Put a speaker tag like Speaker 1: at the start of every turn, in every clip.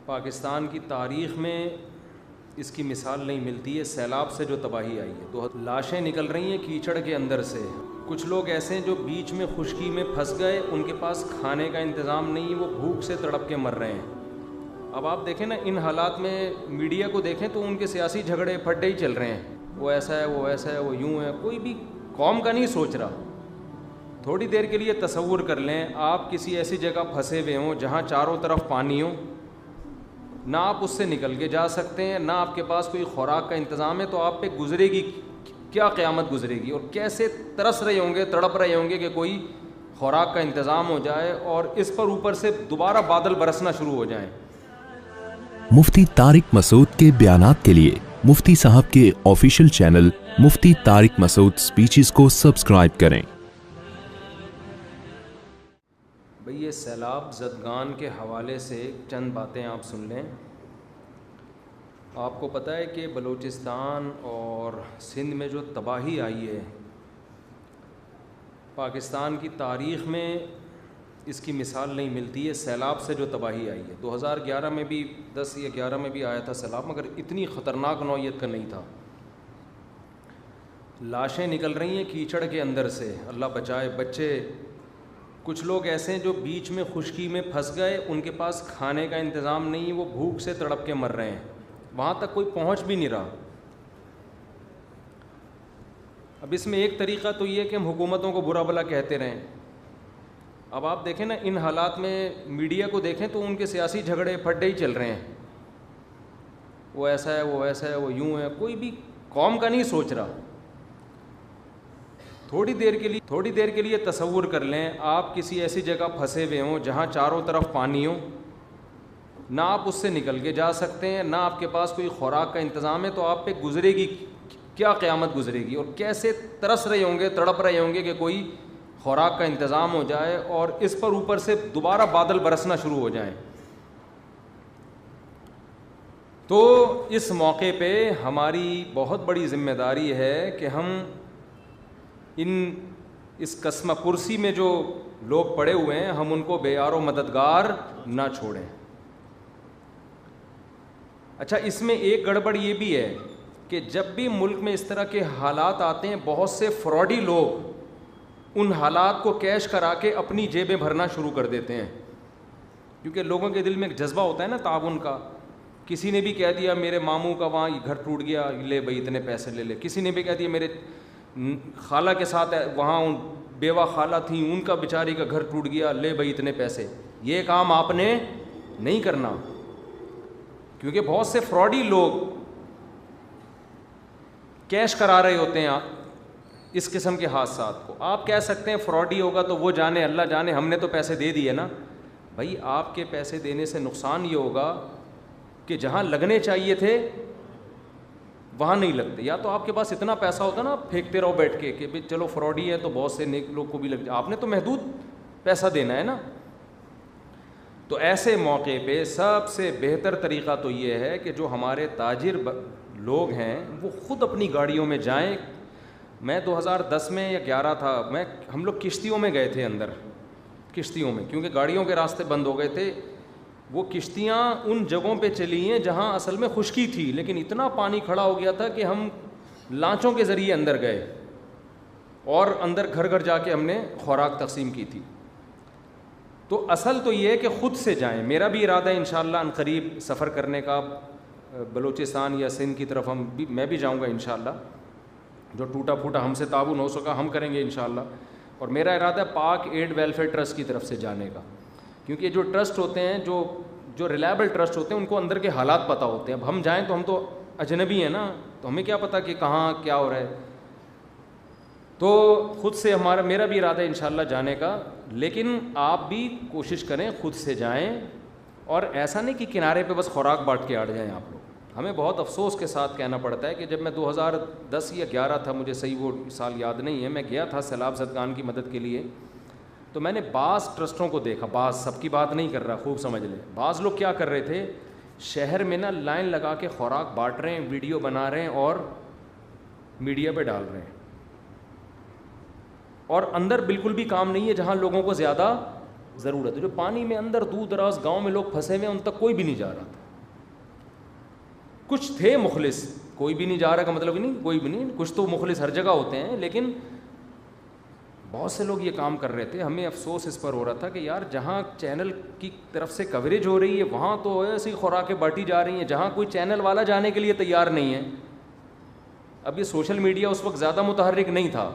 Speaker 1: پاکستان کی تاریخ میں اس کی مثال نہیں ملتی ہے سیلاب سے جو تباہی آئی ہے. لاشیں نکل رہی ہیں کیچڑ کے اندر سے. کچھ لوگ ایسے ہیں جو بیچ میں خشکی میں پھنس گئے, ان کے پاس کھانے کا انتظام نہیں, وہ بھوک سے تڑپ کے مر رہے ہیں. اب آپ دیکھیں نا ان حالات میں میڈیا کو دیکھیں تو ان کے سیاسی جھگڑے پھڈے ہی چل رہے ہیں, وہ ایسا ہے, وہ ویسا ہے, وہ یوں ہے. کوئی بھی قوم کا نہیں سوچ رہا. تھوڑی دیر کے لیے تصور کر لیں آپ کسی ایسی جگہ پھنسے ہوئے ہوں جہاں چاروں طرف پانی ہو, نہ آپ اس سے نکل کے جا سکتے ہیں, نہ آپ کے پاس کوئی خوراک کا انتظام ہے, تو آپ پہ گزرے گی کیا قیامت گزرے گی, اور کیسے ترس رہے ہوں گے, تڑپ رہے ہوں گے کہ کوئی خوراک کا انتظام ہو جائے اور اس پر اوپر سے دوبارہ بادل برسنا شروع ہو جائیں.
Speaker 2: مفتی طارق مسعود کے بیانات کے لیے مفتی صاحب کے آفیشیل چینل مفتی طارق مسعود سپیچز کو سبسکرائب کریں.
Speaker 1: بھئی یہ سیلاب زدگان کے حوالے سے چند باتیں آپ سن لیں. آپ کو پتہ ہے کہ بلوچستان اور سندھ میں جو تباہی آئی ہے پاکستان کی تاریخ میں اس کی مثال نہیں ملتی ہے سیلاب سے جو تباہی آئی ہے. 2011 میں بھی 10 یا 11 میں بھی آیا تھا سیلاب, مگر اتنی خطرناک نوعیت کا نہیں تھا. لاشیں نکل رہی ہیں کیچڑ کے اندر سے, اللہ بچائے. بچے, کچھ لوگ ایسے ہیں جو بیچ میں خشکی میں پھنس گئے, ان کے پاس کھانے کا انتظام نہیں, وہ بھوک سے تڑپ کے مر رہے ہیں, وہاں تک کوئی پہنچ بھی نہیں رہا. اب اس میں ایک طریقہ تو یہ کہ ہم حکومتوں کو برا بھلا کہتے رہیں. اب آپ دیکھیں نا ان حالات میں میڈیا کو دیکھیں تو ان کے سیاسی جھگڑے پھڈے ہی چل رہے ہیں, وہ ایسا ہے, وہ ویسا ہے, وہ یوں ہے. کوئی بھی قوم کا نہیں سوچ رہا. تھوڑی دیر کے لیے تصور کر لیں آپ کسی ایسی جگہ پھنسے ہوئے ہوں جہاں چاروں طرف پانی ہو, نہ آپ اس سے نکل کے جا سکتے ہیں, نہ آپ کے پاس کوئی خوراک کا انتظام ہے, تو آپ پہ گزرے گی کیا قیامت گزرے گی, اور کیسے ترس رہے ہوں گے, تڑپ رہے ہوں گے کہ کوئی خوراک کا انتظام ہو جائے اور اس پر اوپر سے دوبارہ بادل برسنا شروع ہو جائیں. تو اس موقع پہ ہماری بہت بڑی ذمہ داری ہے کہ ہم اس قسمہ پرسی میں جو لوگ پڑے ہوئے ہیں ہم ان کو بے یار و مددگار نہ چھوڑیں. اچھا, اس میں ایک گڑبڑ یہ بھی ہے کہ جب بھی ملک میں اس طرح کے حالات آتے ہیں بہت سے فراڈی لوگ ان حالات کو کیش کرا کے اپنی جیبیں بھرنا شروع کر دیتے ہیں, کیونکہ لوگوں کے دل میں ایک جذبہ ہوتا ہے نا تعاون کا. کسی نے بھی کہہ دیا میرے ماموں کا وہاں گھر ٹوٹ گیا, لے بھائی اتنے پیسے لے لے. کسی نے بھی کہہ دیا میرے خالہ کے ساتھ وہاں بیوہ خالہ تھیں, ان کا بیچاری کا گھر ٹوٹ گیا, لے بھائی اتنے پیسے. یہ کام آپ نے نہیں کرنا, کیونکہ بہت سے فراڈی لوگ کیش کرا رہے ہوتے ہیں اس قسم کے حادثات کو. آپ کہہ سکتے ہیں فراڈی ہوگا تو وہ جانے, اللہ جانے, ہم نے تو پیسے دے دیے نا. بھائی آپ کے پیسے دینے سے نقصان یہ ہوگا کہ جہاں لگنے چاہیے تھے وہاں نہیں لگتے. یا تو آپ کے پاس اتنا پیسہ ہوتا نا, آپ پھینکتے رہو بیٹھ کے کہ چلو فراڈی ہے تو بہت سے نیک لوگ کو بھی لگ جائے. آپ نے تو محدود پیسہ دینا ہے نا. تو ایسے موقع پہ سب سے بہتر طریقہ تو یہ ہے کہ جو ہمارے تاجر لوگ ہیں وہ خود اپنی گاڑیوں میں جائیں. میں 2010 میں یا 11 تھا, ہم لوگ کشتیوں میں گئے تھے اندر, کشتیوں میں, کیونکہ گاڑیوں کے راستے بند ہو گئے تھے. وہ کشتیاں ان جگہوں پہ چلی ہیں جہاں اصل میں خشکی تھی, لیکن اتنا پانی کھڑا ہو گیا تھا کہ ہم لانچوں کے ذریعے اندر گئے اور اندر گھر گھر جا کے ہم نے خوراک تقسیم کی تھی. تو اصل تو یہ ہے کہ خود سے جائیں. میرا بھی ارادہ ہے انشاءاللہ ان قریب سفر کرنے کا, بلوچستان یا سندھ کی طرف میں بھی جاؤں گا انشاءاللہ. جو ٹوٹا پھوٹا ہم سے تعاون ہو سکا ہم کریں گے انشاءاللہ. اور میرا ارادہ ہے پاک ایڈ ویلفیئر ٹرسٹ کی طرف سے جانے کا, کیونکہ جو ٹرسٹ ہوتے ہیں جو ریلائبل ٹرسٹ ہوتے ہیں ان کو اندر کے حالات پتہ ہوتے ہیں. اب ہم جائیں تو ہم تو اجنبی ہیں نا, تو ہمیں کیا پتہ کہ کہاں کیا ہو رہا ہے. تو خود سے میرا بھی ارادہ ہے انشاءاللہ جانے کا, لیکن آپ بھی کوشش کریں خود سے جائیں, اور ایسا نہیں کہ کنارے پہ بس خوراک بانٹ کے آڑ جائیں آپ لوگ. ہمیں بہت افسوس کے ساتھ کہنا پڑتا ہے کہ جب میں 2010 یا 11 تھا, مجھے صحیح وہ سال یاد نہیں ہے, میں گیا تھا سیلاب زدگان کی مدد کے لیے, تو میں نے بعض ٹرسٹوں کو دیکھا, بعض, سب کی بات نہیں کر رہا, خوب سمجھ لیں. بعض لوگ کیا کر رہے تھے, شہر میں نا لائن لگا کے خوراک بانٹ رہے ہیں, ویڈیو بنا رہے ہیں اور میڈیا پہ ڈال رہے ہیں, اور اندر بالکل بھی کام نہیں ہے جہاں لوگوں کو زیادہ ضرورت ہے. جو پانی میں اندر دور دراز گاؤں میں لوگ پھنسے ہوئے ہیں ان تک کوئی بھی نہیں جا رہا تھا. کچھ تھے مخلص, کوئی بھی نہیں جا رہا کا مطلب ہی نہیں کوئی بھی نہیں, کچھ تو مخلص ہر جگہ ہوتے ہیں, لیکن بہت سے لوگ یہ کام کر رہے تھے. ہمیں افسوس اس پر ہو رہا تھا کہ یار جہاں چینل کی طرف سے کوریج ہو رہی ہے وہاں تو ایسی خوراکیں بانٹی جا رہی ہیں جہاں کوئی چینل والا جانے کے لیے تیار نہیں ہے. اب یہ سوشل میڈیا اس وقت زیادہ متحرک نہیں تھا,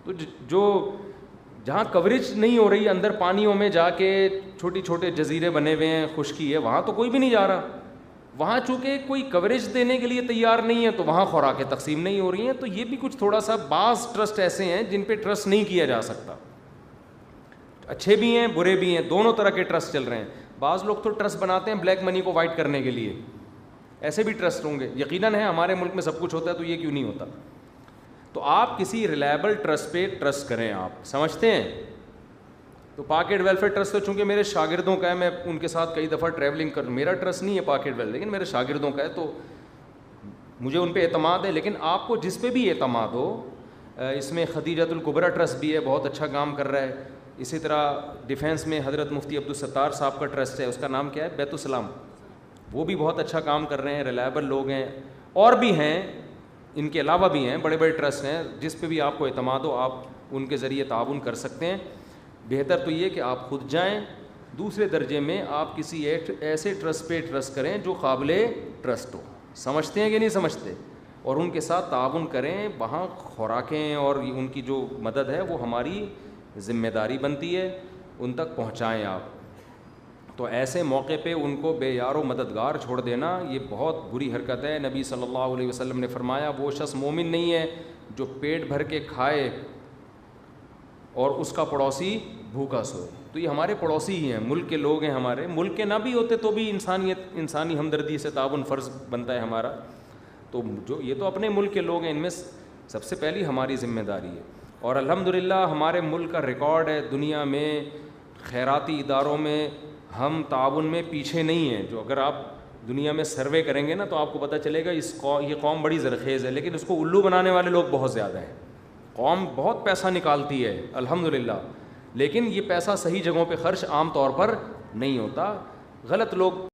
Speaker 1: تو جو جہاں کوریج نہیں ہو رہی اندر پانیوں میں جا کے چھوٹی چھوٹے جزیرے بنے ہوئے ہیں, خشکی ہے, وہاں تو کوئی بھی نہیں جا رہا. وہاں چونکہ کوئی کوریج دینے کے لیے تیار نہیں ہے تو وہاں خوراکیں تقسیم نہیں ہو رہی ہیں. تو یہ بھی کچھ تھوڑا سا بعض ٹرسٹ ایسے ہیں جن پہ ٹرسٹ نہیں کیا جا سکتا. اچھے بھی ہیں برے بھی ہیں, دونوں طرح کے ٹرسٹ چل رہے ہیں. بعض لوگ تو ٹرسٹ بناتے ہیں بلیک منی کو وائٹ کرنے کے لیے, ایسے بھی ٹرسٹ ہوں گے. یقیناً ہے ہمارے ملک میں سب کچھ ہوتا ہے تو یہ کیوں نہیں ہوتا. تو آپ کسی ریلائبل ٹرسٹ پہ ٹرسٹ کریں. آپ سمجھتے ہیں تو پاکٹ ویلفیئر ٹرسٹ تو چونکہ میرے شاگردوں کا ہے, میں ان کے ساتھ کئی دفعہ ٹریولنگ کر, میرا ٹرسٹ نہیں ہے پاکٹ ویل, لیکن میرے شاگردوں کا ہے تو مجھے ان پہ اعتماد ہے. لیکن آپ کو جس پہ بھی اعتماد ہو, اس میں خدیجۃ الکبریٰ ٹرسٹ بھی ہے, بہت اچھا کام کر رہا ہے. اسی طرح ڈیفینس میں حضرت مفتی عبدالستار صاحب کا ٹرسٹ ہے, اس کا نام کیا ہے, بیت السلام, وہ بھی بہت اچھا کام کر رہے ہیں, ریلائبل لوگ ہیں. اور بھی ہیں, ان کے علاوہ بھی ہیں, بڑے بڑے ٹرسٹ ہیں, جس پہ بھی آپ کو اعتماد ہو آپ ان کے ذریعے تعاون کر سکتے ہیں. بہتر تو یہ کہ آپ خود جائیں. دوسرے درجے میں آپ کسی ایسے ٹرسٹ پہ ٹرسٹ کریں جو قابل ٹرسٹ ہو. سمجھتے ہیں کہ نہیں سمجھتے, اور ان کے ساتھ تعاون کریں. وہاں خوراکیں اور ان کی جو مدد ہے وہ ہماری ذمہ داری بنتی ہے, ان تک پہنچائیں آپ. تو ایسے موقع پہ ان کو بے یار و مددگار چھوڑ دینا یہ بہت بری حرکت ہے. نبی صلی اللہ علیہ وسلم نے فرمایا وہ شخص مومن نہیں ہے جو پیٹ بھر کے کھائے اور اس کا پڑوسی بھوکا سوئے. تو یہ ہمارے پڑوسی ہی ہیں, ملک کے لوگ ہیں ہمارے. ملک کے نہ بھی ہوتے تو بھی انسانی ہمدردی سے تعاون فرض بنتا ہے ہمارا. تو جو یہ تو اپنے ملک کے لوگ ہیں, ان میں سب سے پہلی ہماری ذمہ داری ہے. اور الحمدللہ ہمارے ملک کا ریکارڈ ہے دنیا میں خیراتی اداروں میں, ہم تعاون میں پیچھے نہیں ہیں. جو اگر آپ دنیا میں سروے کریں گے نا تو آپ کو پتہ چلے گا یہ قوم بڑی زرخیز ہے, لیکن اس کو الو بنانے والے لوگ بہت زیادہ ہیں. قوم بہت پیسہ نکالتی ہے الحمدللہ, لیکن یہ پیسہ صحیح جگہوں پہ خرچ عام طور پر نہیں ہوتا. غلط لوگ